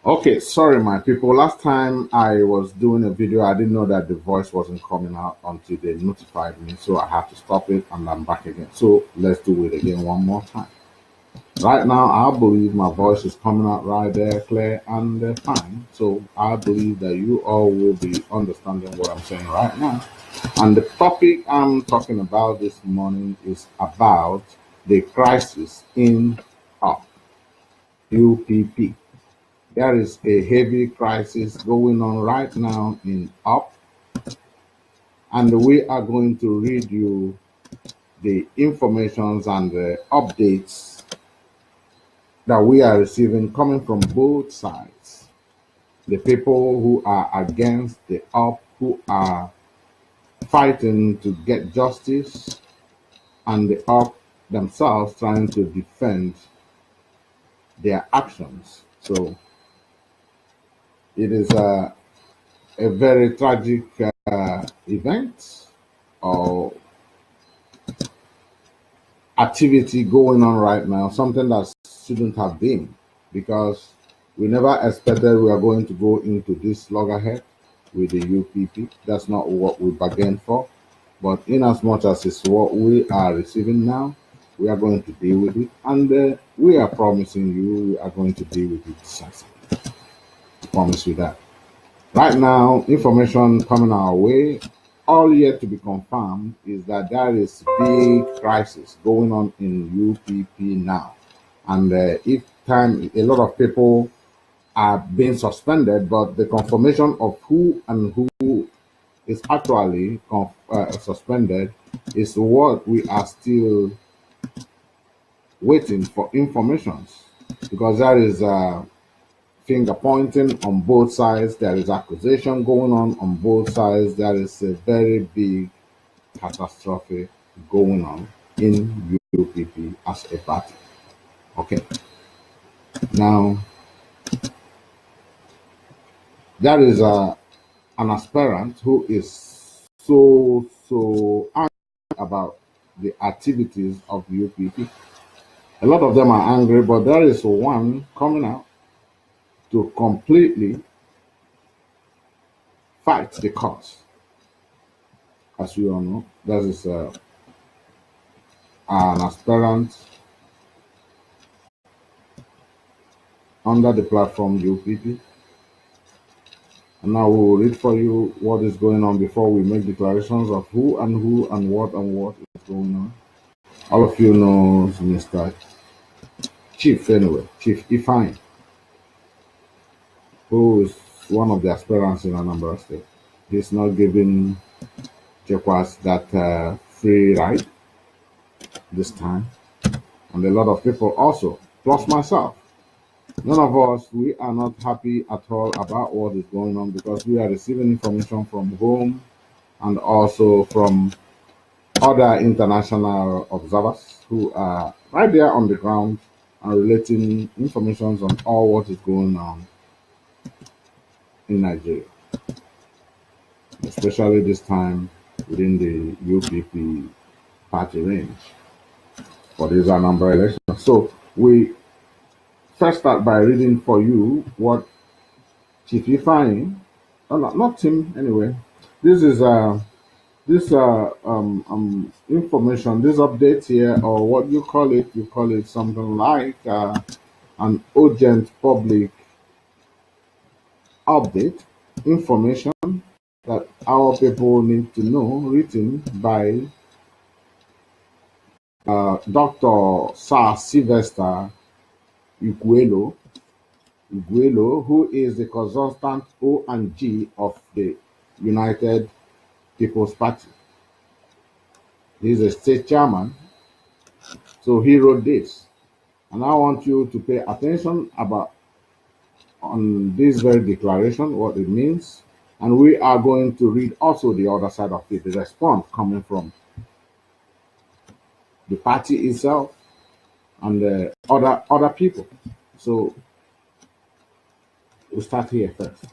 Okay, sorry, my people. Last time I was doing a video, I didn't know that the voice wasn't coming out until they notified me. So I had to stop it and I'm back again. So let's do it again one more time. Right now, I believe my voice is coming out right there, clear and fine. So I believe that you all will be understanding what I'm saying right now. And the topic I'm talking about this morning is about the crisis in UPP. There is a heavy crisis going on right now in UP, and we are going to read you the informations and the updates that we are receiving coming from both sides. The people who are against the UP, who are fighting to get justice, and the UP themselves trying to defend their actions. So it is a very tragic event or activity going on right now, something that shouldn't have been, because we never expected we are going to go into this loggerhead with the UPP. That's not what we bargained for. But in as much as it's what we are receiving now, we are going to deal with it. And we are promising you we are going to deal with it decisively. I promise you that. Right now, information coming our way, all yet to be confirmed, is that there is big crisis going on in UPP now. And if time, a lot of people are being suspended, but the confirmation of who and who is actually suspended is what we are still waiting for informations, because there is finger pointing on both sides. There is accusation going on both sides. There is a very big catastrophe going on in UPP as a party. Okay. Now, there is an aspirant who is so angry about the activities of UPP. A lot of them are angry, but there is one coming out to completely fight the cause. As you all know, that is an aspirant under the platform UPP. And now we will read for you what is going on before we make declarations of who and what is going on. All of you know Mr. Chief, anyway, Chief Ifine, who is one of the aspirants in Anambra State. He's not giving Jekwas that free ride this time. And a lot of people also, plus myself. None of us, we are not happy at all about what is going on, because we are receiving information from home and also from other international observers who are right there on the ground and relating information on all what is going on in Nigeria, especially this time within the UPP party range for these Anambra elections. So we first start by reading for you what Chief Ifeanyi, not him anyway. This is this information, this update here, or what you call it something like an urgent public update information that our people need to know, written by Dr. Sir Sylvester Iguelo, who is the consultant O&G of the United People's Party. He's a state chairman, so he wrote this. And I want you to pay attention about on this very declaration, what it means. And we are going to read also the other side of it, the response coming from the party itself and the other people. So we'll start here first.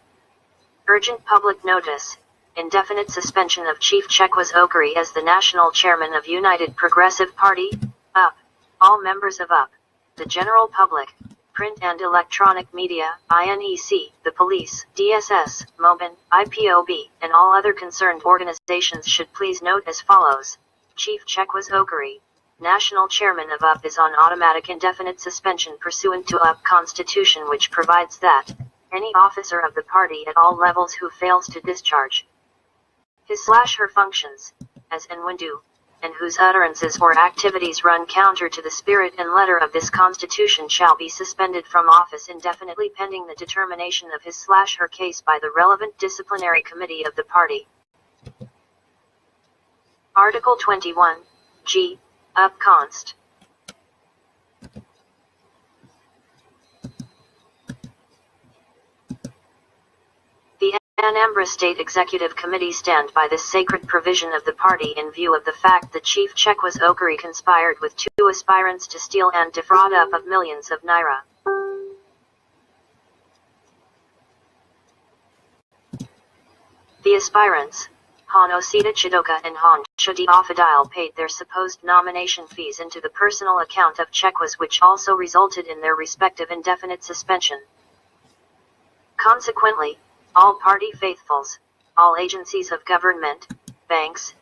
Urgent public notice. Indefinite suspension of Chief Chekwas Okiri as the national chairman of United Progressive Party, UP. All members of UP, the general public, print and electronic media, INEC, the police, DSS, MOBIN, IPOB, and all other concerned organizations should please note as follows. Chief Chekwas Okari, National Chairman of UP, is on automatic indefinite suspension pursuant to UP Constitution, which provides that any officer of the party at all levels who fails to discharge his/her functions, as and when due, and whose utterances or activities run counter to the spirit and letter of this Constitution shall be suspended from office indefinitely pending the determination of his/her case by the relevant disciplinary committee of the party. Article 21, G. UP Const. The Anambra State Executive Committee stand by this sacred provision of the party in view of the fact that Chief Chekwas Okari conspired with 2 aspirants to steal and defraud UP of millions of naira. The aspirants, Han Osita Chidoka and Han Shudi Afadile, paid their supposed nomination fees into the personal account of Chekwas, which also resulted in their respective indefinite suspension. Consequently, all party faithfuls, all agencies of government, banks,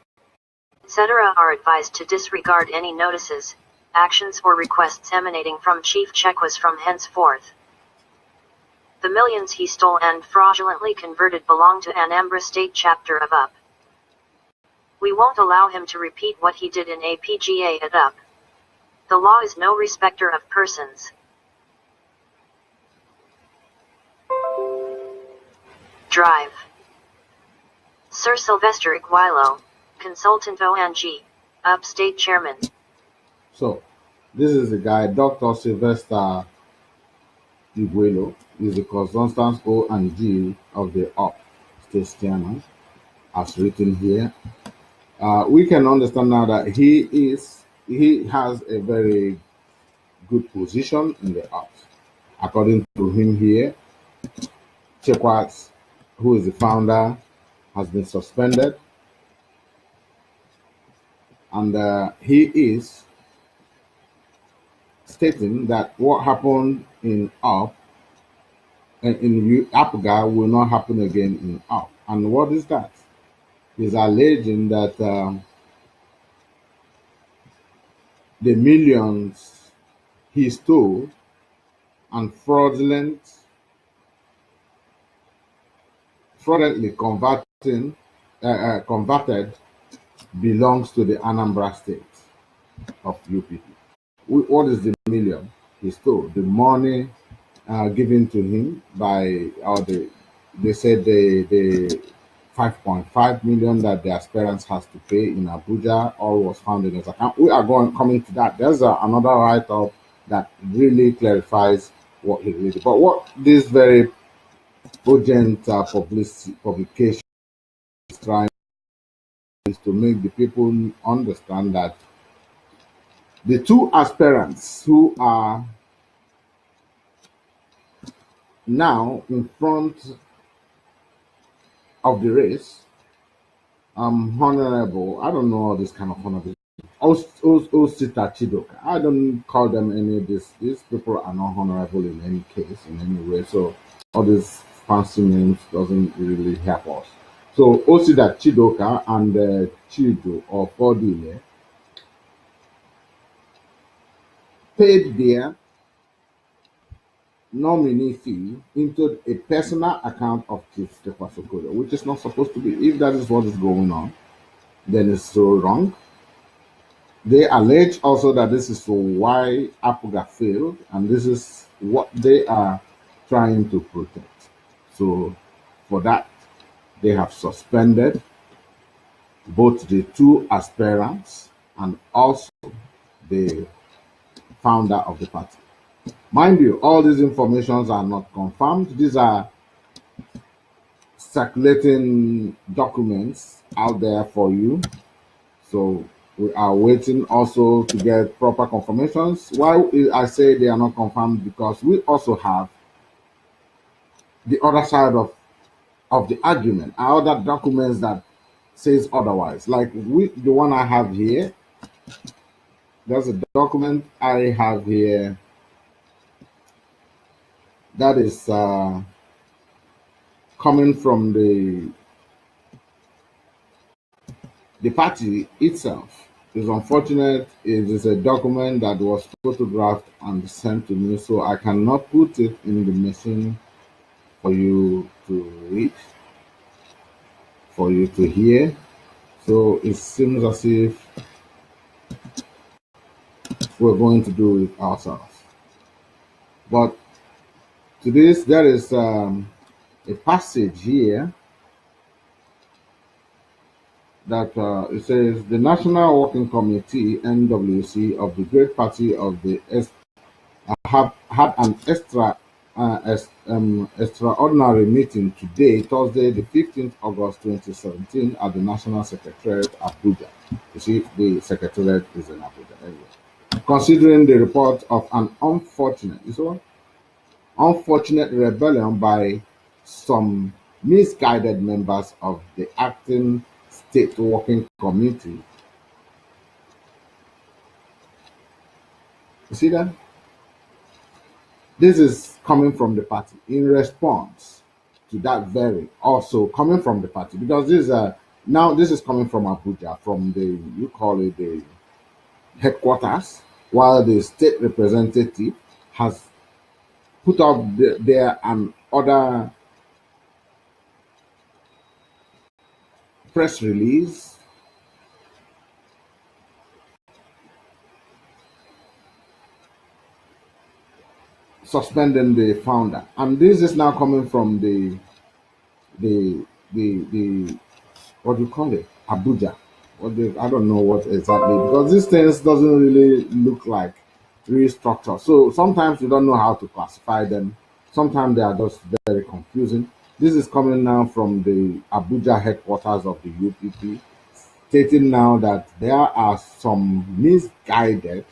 etc. are advised to disregard any notices, actions or requests emanating from Chief Chekwas from henceforth. The millions he stole and fraudulently converted belong to Anambra State chapter of UP. We won't allow him to repeat what he did in APGA at UP. The law is no respecter of persons. Drive. Sir Sylvester Iguilo, Consultant ONG, UP State Chairman. So, this is the guy, Dr. Sylvester Iguilo, is the consultant ONG of the UP State Chairman, as written here. We can understand now that he has a very good position in the UP. According to him here, Chekwas, who is the founder, has been suspended, and he is stating that what happened in UP and in APGA will not happen again in UP. And what is that? He's alleging that the millions he stole and fraudulently converted belongs to the Anambra State of UPP. What is the million he stole? The money given to him by, they said the 5.5 million that the aspirants has to pay in Abuja, all was found in his account. We are coming to that. There's another write-up that really clarifies what he really did. But what this very urgent publication is trying is to make the people understand that the 2 aspirants who are now in front of the race, honorable, I don't know all this kind of honorable, Osita Chidoka. I don't call them any of this. These people are not honorable in any case, in any way. So all these fancy names doesn't really help us. So Osita Chidoka and Chido or Fodile paid their nominee fee into a personal account of Chief Chekwas Okori, which is not supposed to be. If that is what is going on, then it's so wrong. They allege also that this is why APGA failed, and this is what they are trying to protect. So for that, they have suspended both the 2 aspirants and also the founder of the party. Mind you, all these informations are not confirmed. These are circulating documents out there for you. So we are waiting also to get proper confirmations. Why I say they are not confirmed? Because we also have the other side of the argument, other documents that says otherwise. Like the one I have here, there's a document I have here that is coming from the party itself. It's unfortunate. It is a document that was photographed and sent to me, so I cannot put it in the machine for you to read, for you to hear. So it seems as if we're going to do it ourselves. But to this, there is a passage here that it says the National Working Committee (NWC) of the Great Party of the have had an extraordinary meeting today, Thursday, the 15th August 2017, at the National Secretariat, Abuja. You see, the Secretariat is in Abuja. Anyway. Considering the report of an unfortunate rebellion by some misguided members of the acting state working committee. You see that? This is coming from the party in response to that very also coming from the party, because this is now this is coming from Abuja, from the, you call it, the headquarters, while the state representative has put up there an other press release suspending the founder, and this is now coming from the what do you call it, Abuja. I don't know what exactly, because these things doesn't really look like real structure. So sometimes you don't know how to classify them. Sometimes they are just very confusing. This is coming now from the Abuja headquarters of the UPP, stating now that there are some misguided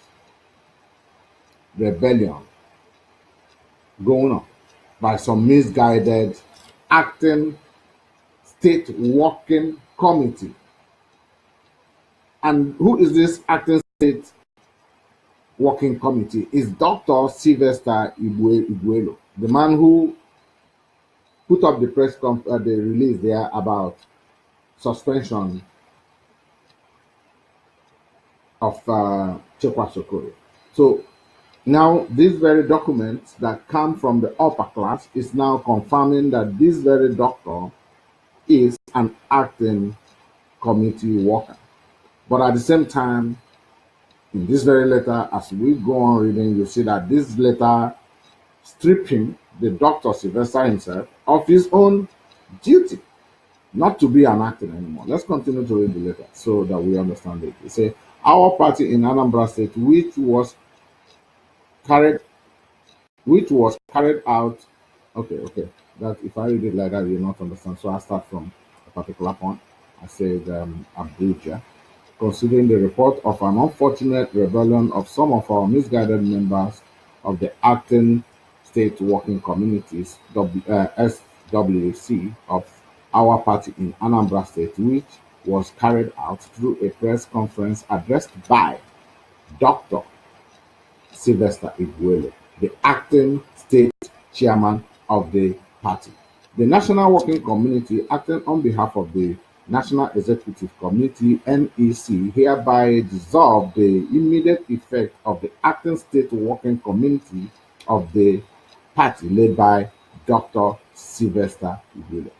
rebellion going on by some misguided acting state working committee. And who is this acting state working committee? Is Dr. Sylvester Iguelo, the man who put up the the release there about suspension of Chekwa Sokore. So now these very documents that come from the upper class is now confirming that this very doctor is an acting committee worker. But at the same time, in this very letter, as we go on reading, you see that this letter stripping the Dr. Sylvester himself of his own duty not to be an acting anymore. Let's continue to read the letter so that we understand it. It says, our party in Anambra State, carried out. Okay. That if I read it like that, you'll not understand. So I start from a particular point. I said Abuja. Considering the report of an unfortunate rebellion of some of our misguided members of the acting state working committees, SWC, of our party in Anambra State, which was carried out through a press conference addressed by Dr. Sylvester Iguele, the acting state chairman of the party. The National Working Committee, acting on behalf of the National Executive Committee (NEC), hereby dissolved the immediate effect of the acting state working committee of the party led by Dr. Sylvester Iguele.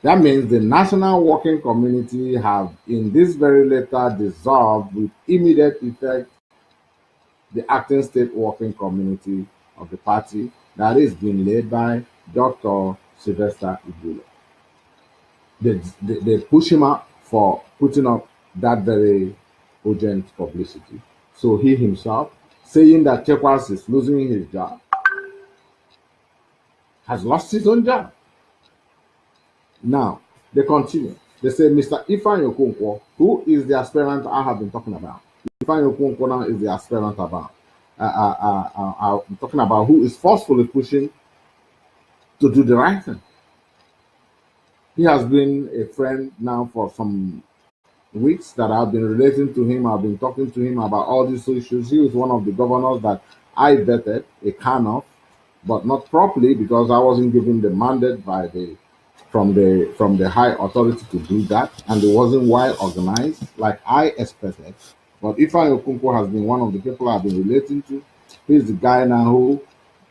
That means the National Working Committee have in this very letter dissolved with immediate effect the acting state working committee of the party that is being led by Dr. Sylvester Iguele. They push him out for putting up that very urgent publicity. So he himself, saying that Chekwas is losing his job, has lost his own job. Now, they continue. They say Mr. Ifeanyi Okonkwo, who is the aspirant I have been talking about. Ifeanyi Okonkwo now is the aspirant about. I'm talking about who is forcefully pushing to do the right thing. He has been a friend now for some weeks that I've been relating to him. I've been talking to him about all these issues. He was one of the governors that I vetted a can of but not properly because I wasn't given the mandate by the from the high authority to do that, and it wasn't well organized like I expected. But Ifeanyi Okonkwo has been one of the people I've been relating to. He's the guy now who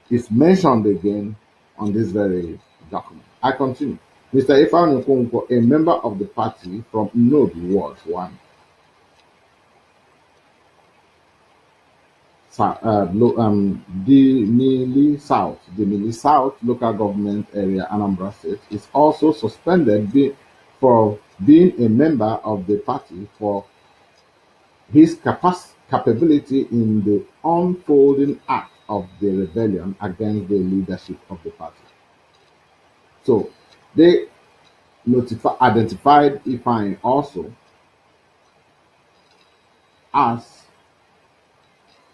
is mentioned again on this very document. I continue. Mr. Ifeanyi Okonkwo, a member of the party from Node Ward 1, the Mili South local government area, Anambra State, is also suspended for being a member of the party for his capability in the unfolding act of the rebellion against the leadership of the party. So they identified Ifeanyi also as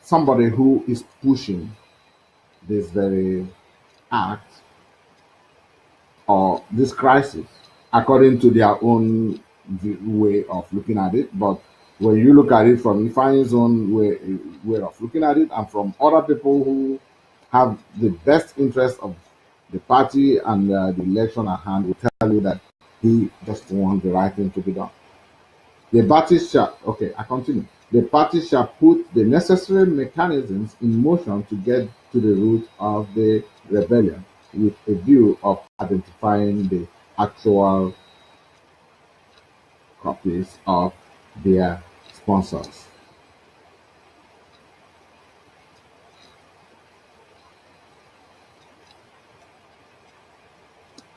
somebody who is pushing this very act or this crisis according to their own way of looking at it. But when you look at it from Ifeanyi's own way of looking at it, and from other people who have the best interest of the party and the election at hand, will tell you that he just wants the right thing to be done. The party shall, okay, I continue. The party shall put the necessary mechanisms in motion to get to the root of the rebellion with a view of identifying the actual copies of their sponsors.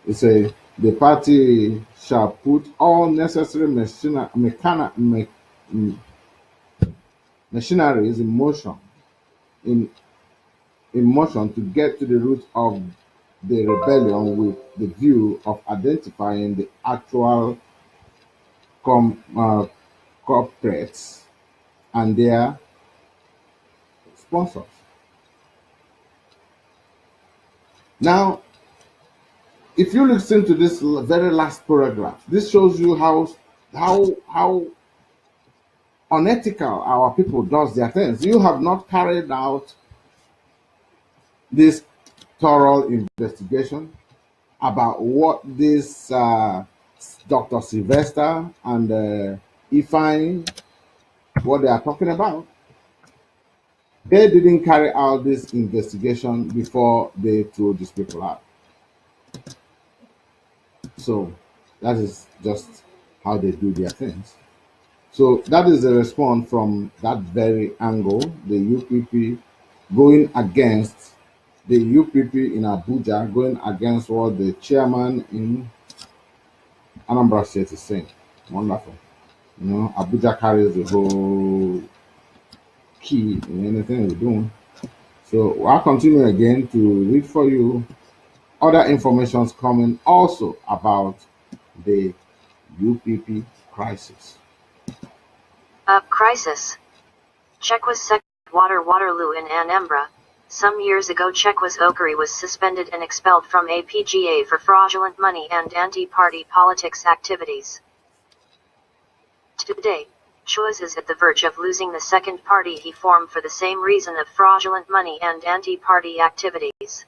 It says the party shall put all necessary machineries in in motion to get to the root of the rebellion with the view of identifying the actual corporates and their sponsors. Now, if you listen to this very last paragraph, this shows you how unethical our people does their things. You have not carried out this thorough investigation about what this Dr. Sylvester and Ifeanyi, what they are talking about. They didn't carry out this investigation before they threw these people out. So that is just how they do their things. So that is the response from that very angle, the UPP going against the UPP in Abuja, going against what the chairman in Anambra State is saying. Wonderful. You know, Abuja carries the whole key in anything we're doing. So I'll continue again to read for you other informations coming also about the UPP crisis. Crisis. Chekwa's second Waterloo in Anambra. Some years ago Chekwa's Okiri was suspended and expelled from APGA for fraudulent money and anti-party politics activities. Today, Chekwas is at the verge of losing the second party he formed for the same reason of fraudulent money and anti-party activities.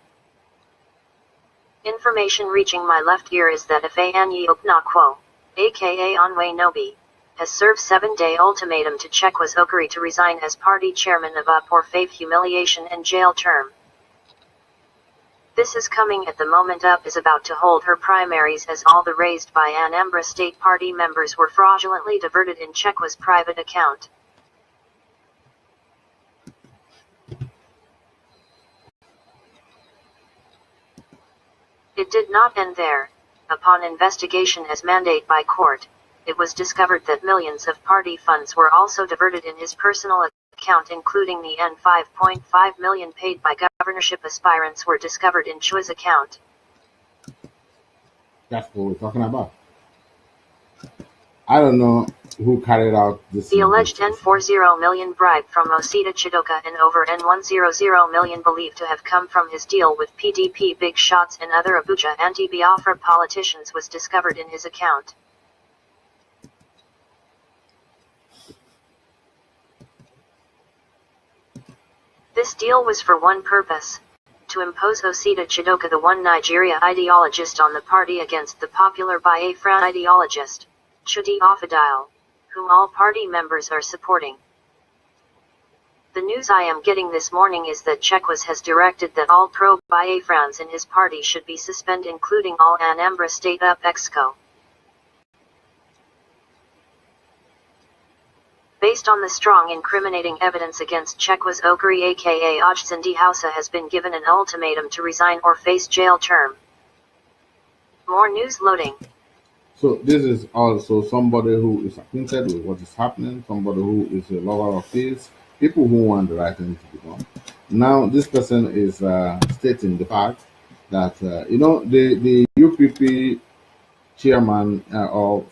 Information reaching my left ear is that Ifeanyi Okonkwo, aka Onwe Nobi, has served 7-day ultimatum to Chekwa's Okiri to resign as party chairman of UP or face humiliation and jail term. This is coming at the moment UP is about to hold her primaries, as all the raised by Anambra State Party members were fraudulently diverted in Chekwa's private account. It did not end there. Upon investigation as mandated by court, it was discovered that millions of party funds were also diverted in his personal account, including the N5.5 million paid by governorship aspirants were discovered in Chua's account. That's what we're talking about. I don't know who carried out this. The alleged N40 million bribe from Osita Chidoka and over N100 million believed to have come from his deal with PDP big shots and other Abuja anti-Biafra politicians was discovered in his account. This deal was for one purpose: to impose Osita Chidoka, the one Nigeria ideologist, on the party against the popular Biafran ideologist, Chudi Ofadile, whom all party members are supporting. The news I am getting this morning is that Chekwas has directed that all pro-Biafrans in his party should be suspended, including all Anambra State UP Exco. Based on the strong incriminating evidence against Chekwas, Okari aka Ojtsandi Hausa has been given an ultimatum to resign or face jail term. More news loading. So this is also somebody who is acquainted with what is happening, somebody who is a lover of peace, people who want the right thing to be done. Now this person is stating the fact that the UPP chairman or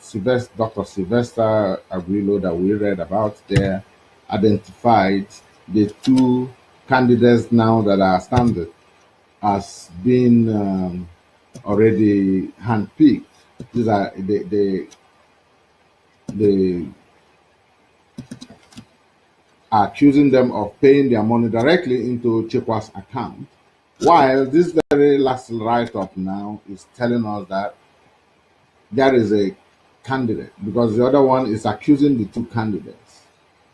Dr. Sylvester Aguilo that we read about there identified the two candidates now that are standing as being already handpicked. These are they are accusing them of paying their money directly into Chekwa's account, while this very last write-up now is telling us that there is a candidate, because the other one is accusing the two candidates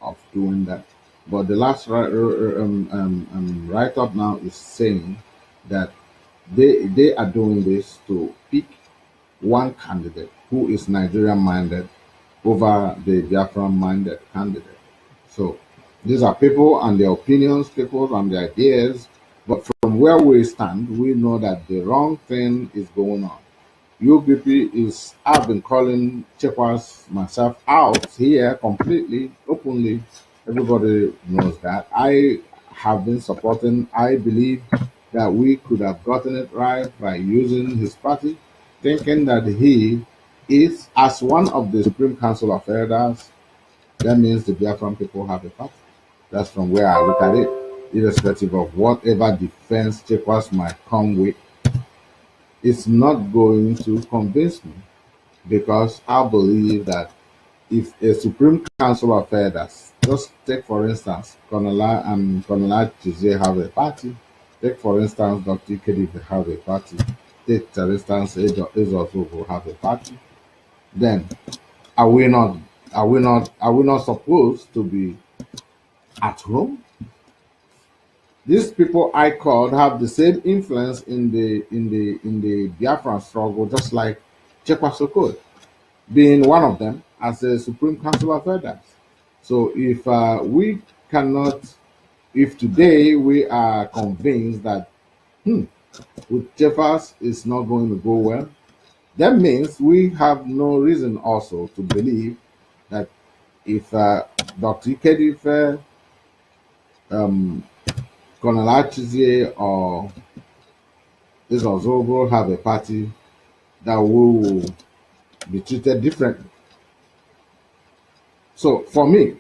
of doing that. But the last write-up now is saying that they are doing this to pick one candidate who is Nigerian-minded over the Biafran-minded candidate. So these are people and their opinions, people and their ideas, but from where we stand, we know that the wrong thing is going on. UPP I've been calling Chekwas myself out here completely, openly. Everybody knows that. I have been supporting, I believe that we could have gotten it right by using his party, thinking that he is, as one of the Supreme Council of Elders, that means the Biafran people have a party. That's from where I look at it, irrespective of whatever defense Chekwas might come with. It's not going to convince me, because I believe that if a Supreme Council of Elders, just take for instance, Konola and Konola Chizie have a party, take for instance, Dr. Ikedi have a party, take for instance, Ezoso will have a party, then are we not supposed to be at home? These people I called have the same influence in the Biafran struggle, just like Chekwas being one of them as a Supreme Council of Elders. So if if today we are convinced that with Chekwas is not going to go well, that means we have no reason also to believe that if Dr. Ikedife, Colonel Achizie or Izozobo have a party, that we will be treated differently. So for me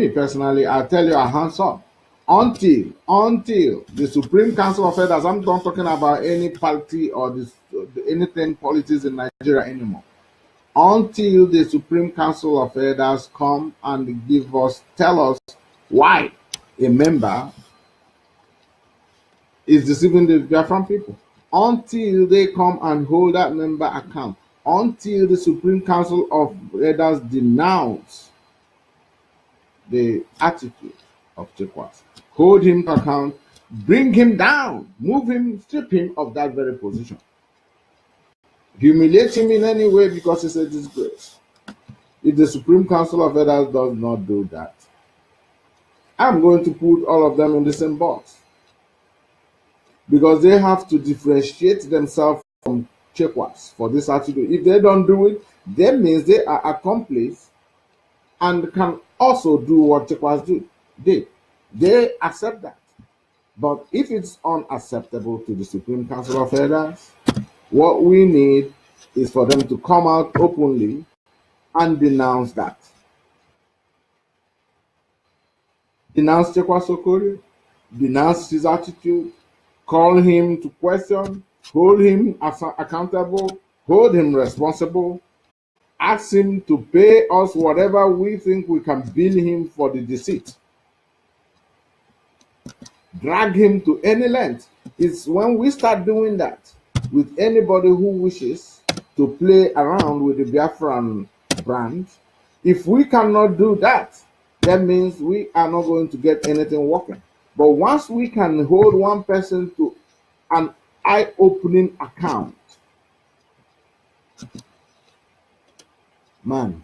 personally, I'll tell you a hands up. Until the Supreme Council of Elders, I'm not talking about any party or anything politics in Nigeria anymore. Until the Supreme Council of Elders come and tell us why a member is deceiving the Biafran people, until they come and hold that member account, until the Supreme Council of Elders denounce the attitude of Chekwas, hold him to account, bring him down, move him, strip him of that very position, humiliate him in any way, because it's a disgrace. If the Supreme Council of Elders does not do that, I'm going to put all of them in the same box, because they have to differentiate themselves from Chekwas for this attitude. If they don't do it, that means they are accomplices and can also do what Chekwas did. They accept that. But if it's unacceptable to the Supreme Council of Elders, what we need is for them to come out openly and denounce that. Denounce Chekwas Okori, denounce his attitude, call him to question, hold him accountable, hold him responsible, ask him to pay us whatever we think we can bill him for the deceit. drag him to any length. It's when we start doing that with anybody who wishes to play around with the Biafran brand. If we cannot do that, that means we are not going to get anything working. But once we can hold one person to an eye-opening account, man,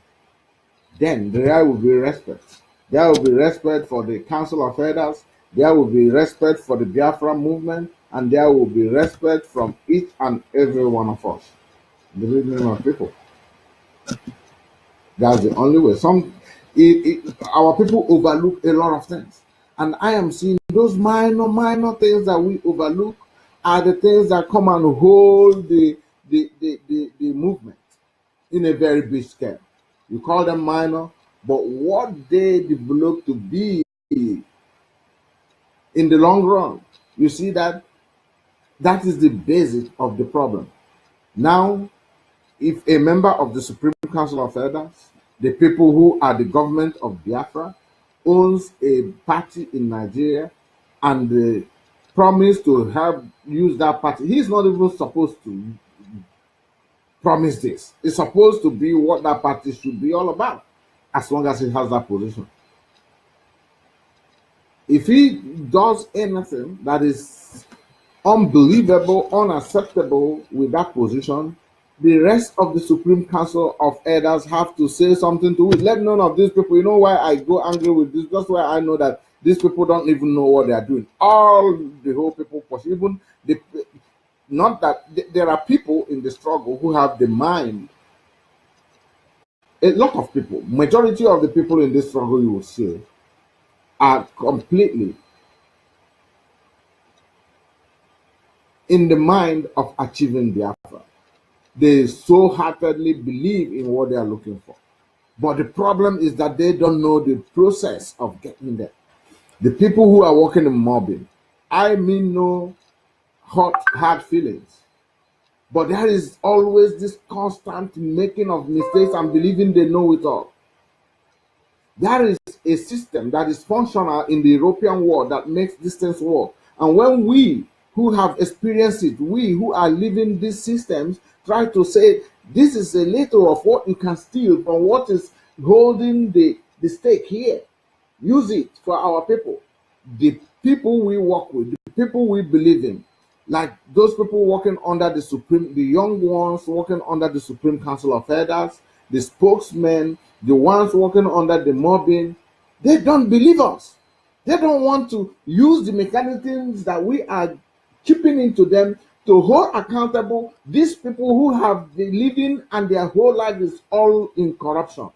then there will be respect. There will be respect for the Council of Elders. There will be respect for the Biafra movement, and there will be respect from each and every one of us, the reason of people. That's the only way. Our people overlook a lot of things, and I am seeing those minor things that we overlook are the things that come and hold the movement in a very big scale. You call them minor, but what they develop to be in the long run, you see that is the basis of the problem. Now, if a member of the Supreme Council of Elders, the people who are the government of Biafra, owns a party in Nigeria and they promise to help use that party, he's not even supposed to promise this. It's supposed to be what that party should be all about, as long as he has that position. If he does anything that is unbelievable, unacceptable with that position, the rest of the Supreme Council of Elders have to say something to it. Let none of these people, you know why I go angry with this? That's why I know that these people don't even know what they are doing. All the whole people, even the, not that there are people in the struggle who have the mind. A lot of people, majority of the people in this struggle, you will see, are completely in the mind of achieving Biafra. They so heartedly believe in what they are looking for. But the problem is that they don't know the process of getting there. The people who are working in mobbing, I mean no hard feelings. But there is always this constant making of mistakes and believing they know it all. There is a system that is functional in the European world that makes these things work. And when we who have experienced it, we who are living these systems, try to say, this is a little of what you can steal from what is holding the stake here. Use it for our people. The people we work with, the people we believe in, like those people working under the young ones working under the Supreme Council of Elders, the spokesmen, the ones working under the mobbing, they don't believe us. They don't want to use the mechanisms that we are chipping into them to hold accountable these people who have been living and their whole life is all in corruption.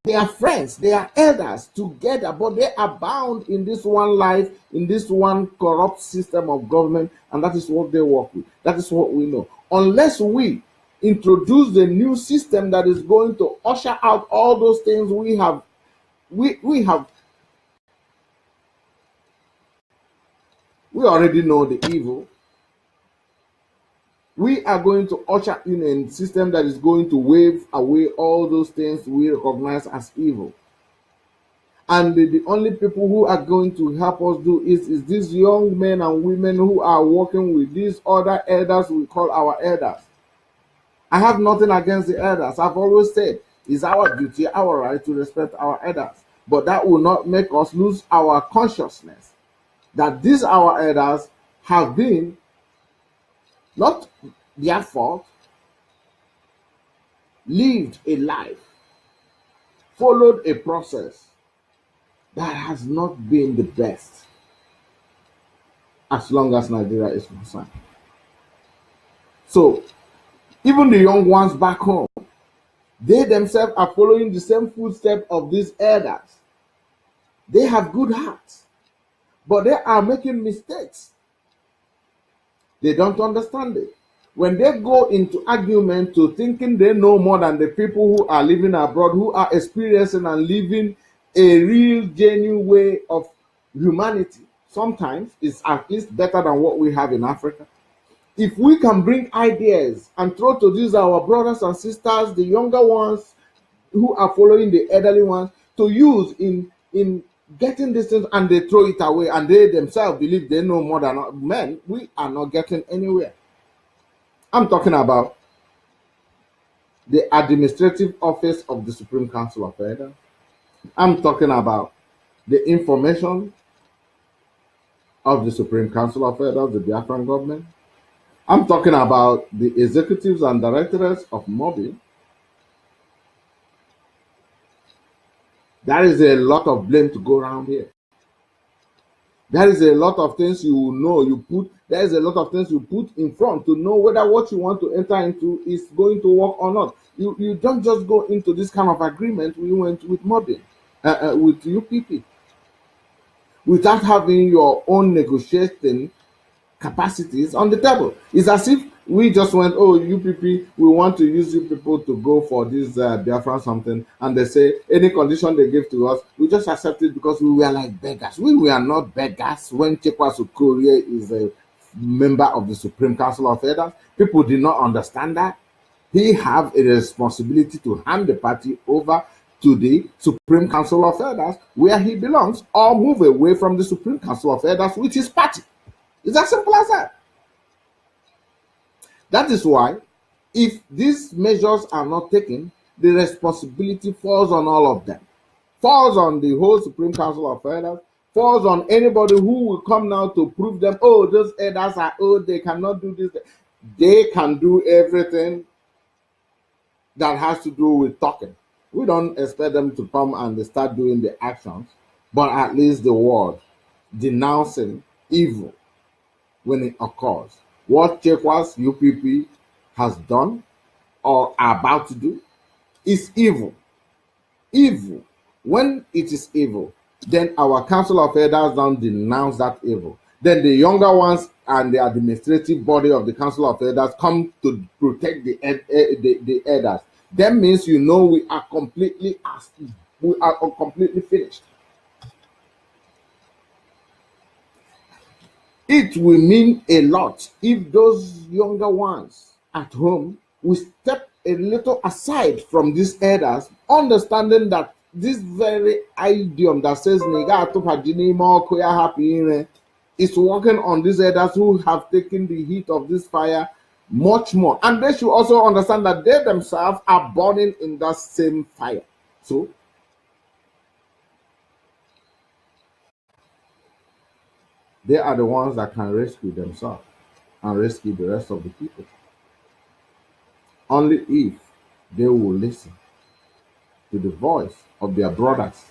They are friends, they are elders together, but they are bound in this one life, in this one corrupt system of government, and that is what they work with. That is what we know. Unless we introduce the new system that is going to usher out all those things we already know the evil. We are going to usher in a system that is going to wave away all those things we recognize as evil. And the only people who are going to help us do is these young men and women who are working with these other elders we call our elders. I have nothing against the elders. I've always said it's our duty, our right to respect our elders. But that will not make us lose our consciousness that these our elders have been, not their fault, lived a life, followed a process that has not been the best as long as Nigeria is concerned. So, even the young ones back home, they themselves are following the same footsteps of these elders. They have good hearts, but they are making mistakes. They don't understand it. When they go into argument to thinking they know more than the people who are living abroad, who are experiencing and living a real, genuine way of humanity, sometimes it's at least better than what we have in Africa. If we can bring ideas and throw to these our brothers and sisters, the younger ones who are following the elderly ones, to use in getting these things and they throw it away and they themselves believe they know more than men, we are not getting anywhere. I'm talking about the administrative office of the Supreme Council of Elders. I'm talking about the information of the Supreme Council of Elders, the Biafran government. I'm talking about the executives and directors of MOBI. There is a lot of blame to go around here. There is a lot of things you know there is a lot of things you put in front to know whether what you want to enter into is going to work or not. You don't just go into this kind of agreement we went with MOBI, with UPP, without having your own negotiating capacities on the table. It's as if we just went, oh, UPP, we want to use you people to go for this Biafra something, and they say any condition they give to us, we just accept it because we were like beggars. We were not beggars when Chekwas Okorie is a member of the Supreme Council of Elders. People did not understand that. He have a responsibility to hand the party over to the Supreme Council of Elders where he belongs, or move away from the Supreme Council of Elders with his party. It's as simple as that. That is why, if these measures are not taken, the responsibility falls on all of them. Falls on the whole Supreme Council of Elders, falls on anybody who will come now to prove them, oh, those elders are old, they cannot do this. They can do everything that has to do with talking. We don't expect them to come and start doing the actions, but at least the word denouncing evil when it occurs. What Chekwas UPP has done or are about to do is evil. Evil. When it is evil, then our Council of Elders don't denounce that evil. Then the younger ones and the administrative body of the Council of Elders come to protect the elders. That means we are completely finished. It will mean a lot if those younger ones at home will step a little aside from these elders, understanding that this very idiom that says is working on these elders who have taken the heat of this fire much more. And they should also understand that they themselves are burning in that same fire. So they are the ones that can rescue themselves and rescue the rest of the people. Only if they will listen to the voice of their brothers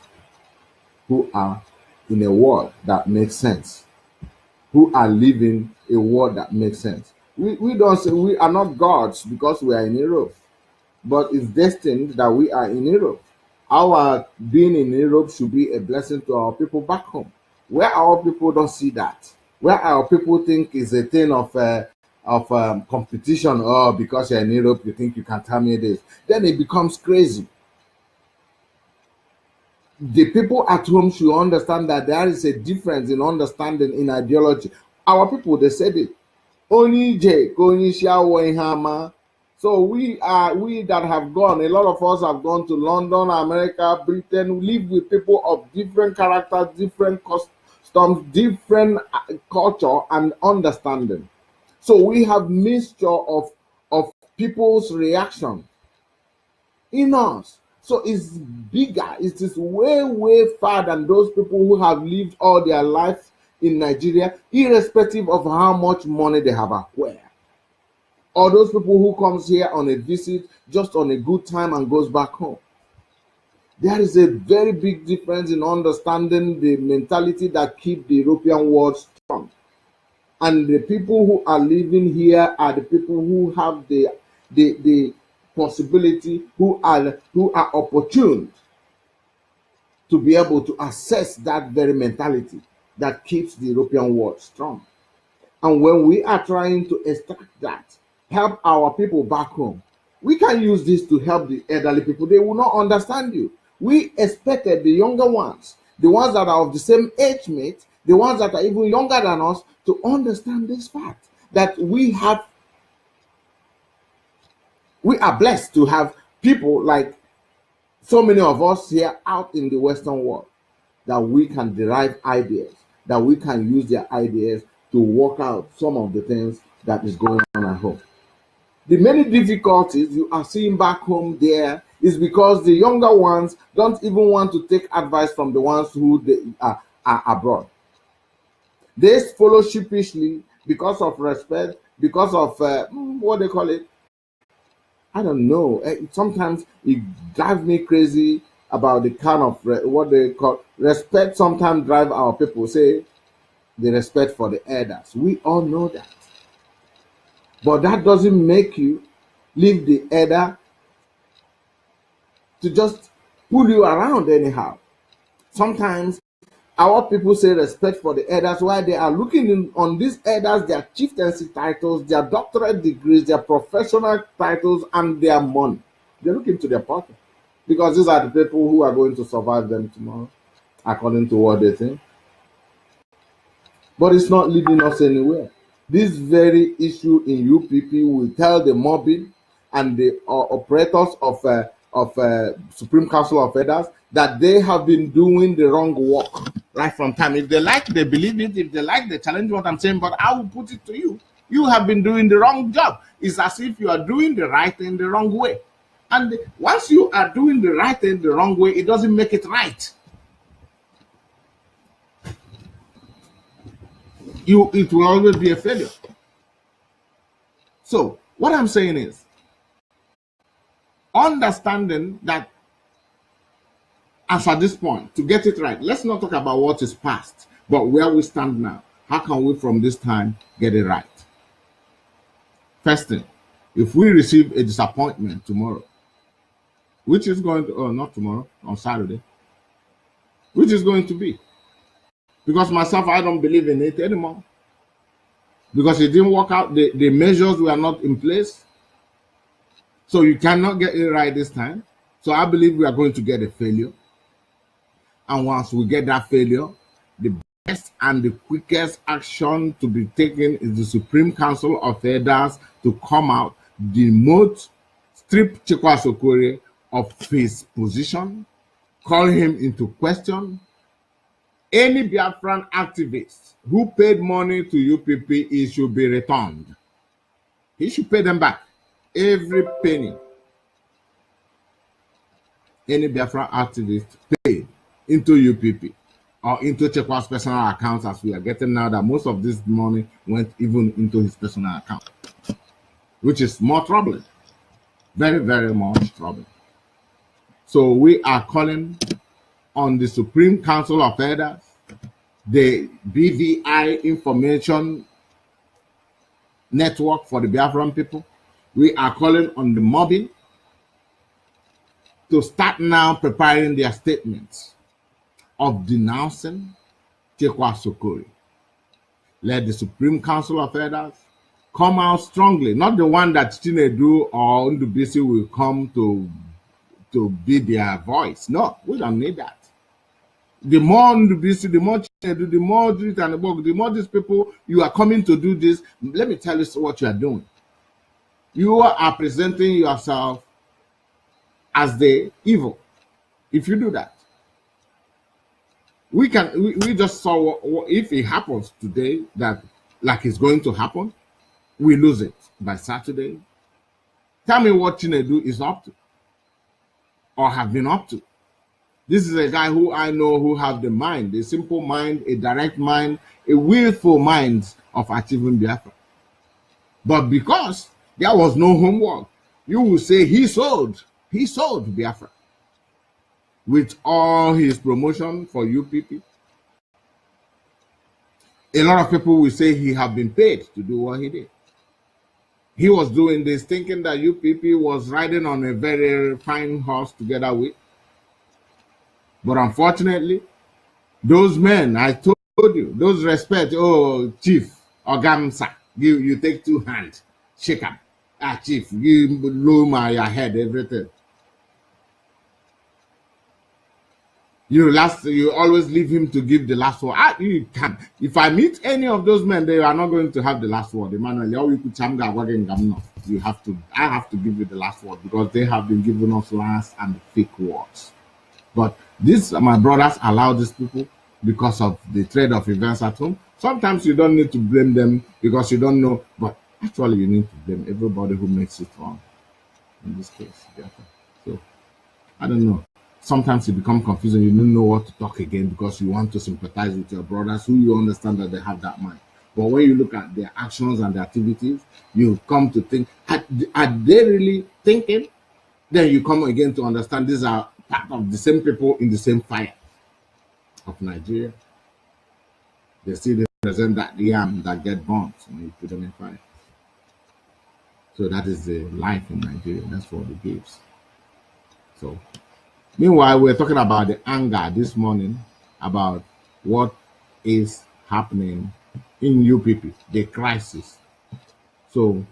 who are in a world that makes sense, who are living a world that makes sense. We don't say we are not gods because we are in Europe, but it's destined that we are in Europe. Our being in Europe should be a blessing to our people back home, where our people don't see that, where our people think is a thing of competition. Oh, because you're in Europe, you think you can tell me this. Then it becomes crazy. The people at home should understand that there is a difference in understanding in ideology. Our people, they said it. Only J, so we that have gone, a lot of us have gone to London, America, Britain, live with people of different characters, different customs, different culture and understanding. So we have mixture of people's reaction in us. So it's bigger. It is way, way far than those people who have lived all their lives in Nigeria, irrespective of how much money they have acquired. Or those people who comes here on a visit, just on a good time and goes back home. There is a very big difference in understanding the mentality that keeps the European world strong. And the people who are living here are the people who have the possibility, who are opportune to be able to assess that very mentality that keeps the European world strong. And when we are trying to extract that, help our people back home, we can use this to help the elderly people. They will not understand you. We expected the younger ones, the ones that are of the same age mate, the ones that are even younger than us, to understand this fact that we are blessed to have people like so many of us here out in the Western world. that we can derive ideas, that we can use their ideas to work out some of the things that is going on at home. The many difficulties you are seeing back home there is because the younger ones don't even want to take advice from the ones who are abroad. They follow sheepishly because of respect, because of what they call it. I don't know. Sometimes it drives me crazy about the kind of what they call respect. Sometimes drive our people say the respect for the elders. We all know that. But that doesn't make you leave the elder to just pull you around anyhow. Sometimes our people say respect for the elders while they are looking on these elders, their chieftaincy titles, their doctorate degrees, their professional titles, and their money. They look into their pocket because these are the people who are going to survive them tomorrow, according to what they think. But it's not leading us anywhere. This very issue in UPP will tell the mobbing and the operators of Supreme Council of Elders that they have been doing the wrong work right from time. If they like, they believe it. If they like, they challenge what I'm saying. But I will put it to you. You have been doing the wrong job. It's as if you are doing the right thing the wrong way. And once you are doing the right thing the wrong way, it doesn't make it right. It will always be a failure. So what I'm saying is, understanding that as at this point, to get it right, let's not talk about what is past, but where we stand now. How can we from this time get it right? First thing, if we receive a disappointment tomorrow, which is going to, not tomorrow, on Saturday, which is going to be, because myself, I don't believe in it anymore. Because it didn't work out, the measures were not in place. So you cannot get it right this time. So I believe we are going to get a failure. And once we get that failure, the best and the quickest action to be taken is the Supreme Council of Elders to come out, demote, strip Chekwa Sokore of his position, call him into question. Any Biafran activist who paid money to UPP, it should be returned. He should pay them back, every penny. Any Biafran activist paid into UPP or into Chekwa's personal accounts, as we are getting now, that most of this money went even into his personal account, which is more troubling. Very, very much troubling. So we are calling on the Supreme Council of Elders, the BVI Information Network for the Biafran people. We are calling on the mobbing to start now preparing their statements of denouncing Chekwa Sokore. Let the Supreme Council of Elders come out strongly, not the one that Chinedu or Ndubisi will come to be their voice. No, we don't need that. The more Ndubisi, the more Chinedu, the more Drit and the book, the more these people, you are coming to do this. Let me tell you what you are doing. You are presenting yourself as the evil. If you do that, we just saw if it happens today, that like it's going to happen, we lose it by Saturday. Tell me what Chinedu is up to or have been up to. This is a guy who I know who have the mind, a simple mind, a direct mind, a willful mind of achieving Biafra. But because there was no homework, you will say he sold Biafra with all his promotion for UPP. A lot of people will say he have been paid to do what he did. He was doing this thinking that UPP was riding on a very fine horse together with. But unfortunately, those men, I told you, those respect, oh, Chief, Ogamsa, you take two hands, shake him. Ah, Chief, you lower your head, everything. You always leave him to give the last word. You can. If I meet any of those men, they are not going to have the last word. Emmanuel, I have to give you the last word because they have been giving us last and fake words. But this, my brothers, allow these people because of the trade of events at home. Sometimes you don't need to blame them because you don't know, but actually you need to blame everybody who makes it wrong. In this case, Biafra. So I don't know. Sometimes it becomes confusing. You don't know what to talk again because you want to sympathize with your brothers who you understand that they have that mind. But when you look at their actions and their activities, you come to think, are they really thinking? Then you come again to understand these are part of the same people in the same fire of Nigeria. They still represent that yam that get burnt when you put them in fire. So that is the life in Nigeria. That's what it gives. So meanwhile, we're talking about the anger this morning about what is happening in UPP, the crisis. So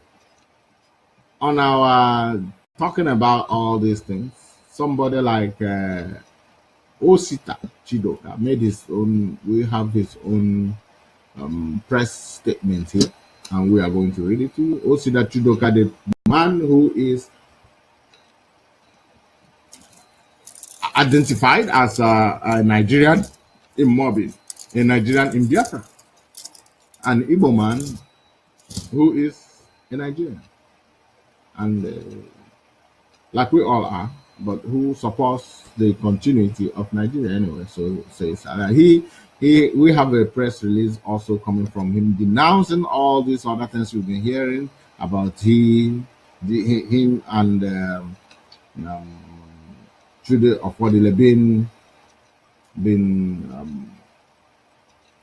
on our talking about all these things, somebody like Osita Chidoka made his own, we have his own press statement here, and we are going to read it to you. Osita Chidoka, the man who is identified as a Nigerian in Mobile, a Nigerian in Biafra, an Igbo man who is a Nigerian, and like we all are, but who supports the continuity of Nigeria anyway. So says we have a press release also coming from him denouncing all these other things we've been hearing about him and Trude of Wadile been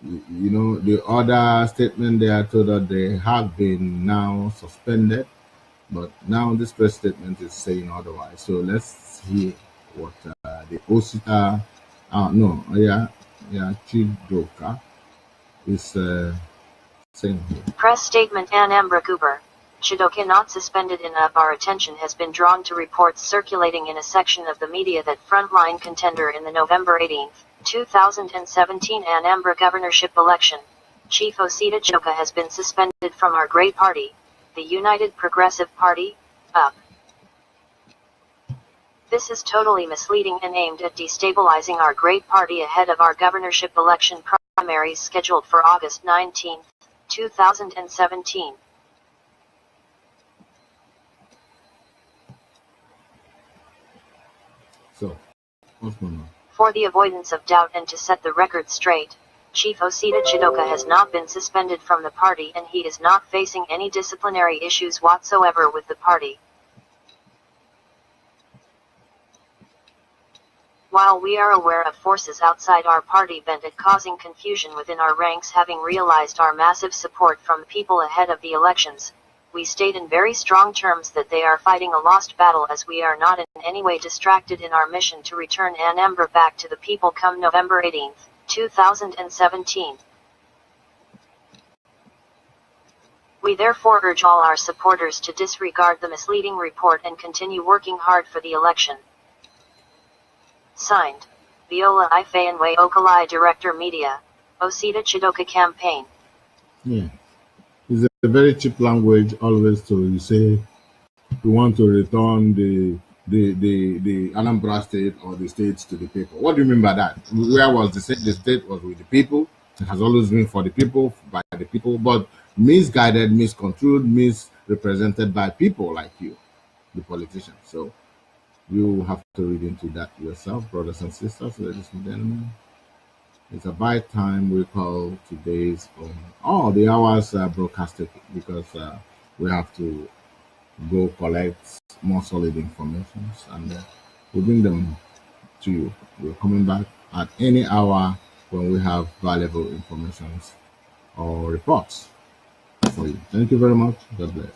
you know, the other statement they are told that they have been now suspended, but now this press statement is saying otherwise. So let's hear what the Osita, Chidoka is saying here. Press statement: Anambra Guber Chidoka not suspended. Enough our attention has been drawn to reports circulating in a section of the media that frontline contender in the November 18, 2017 Anambra governorship election, Chief Osita Chidoka, has been suspended from our great party, the United Progressive Party, UP. This is totally misleading and aimed at destabilizing our great party ahead of our governorship election primaries scheduled for August 19, 2017. So, what's going on? For the avoidance of doubt and to set the record straight, Chief Osita Chidoka has not been suspended from the party and he is not facing any disciplinary issues whatsoever with the party. While we are aware of forces outside our party bent at causing confusion within our ranks, having realized our massive support from the people ahead of the elections, we state in very strong terms that they are fighting a lost battle, as we are not in any way distracted in our mission to return Anambra back to the people come November 18, 2017. We therefore urge all our supporters to disregard the misleading report and continue working hard for the election. Signed, Viola Ifeanwe Okalai, Director Media, Osita Chidoka Campaign. Yeah. It's a very cheap language always to say we want to return the Anambra state or the states to the people. What do you mean by that? Where was the state? The state was with the people. It has always been for the people, by the people, but misguided, misconstrued, misrepresented by people like you, the politicians. So you have to read into that yourself, brothers and sisters, ladies and gentlemen. It's about time we call today's the hours broadcasted because we have to go collect more solid information and we bring them to you. We're coming back at any hour when we have valuable information or reports for you. Thank you very much. God bless.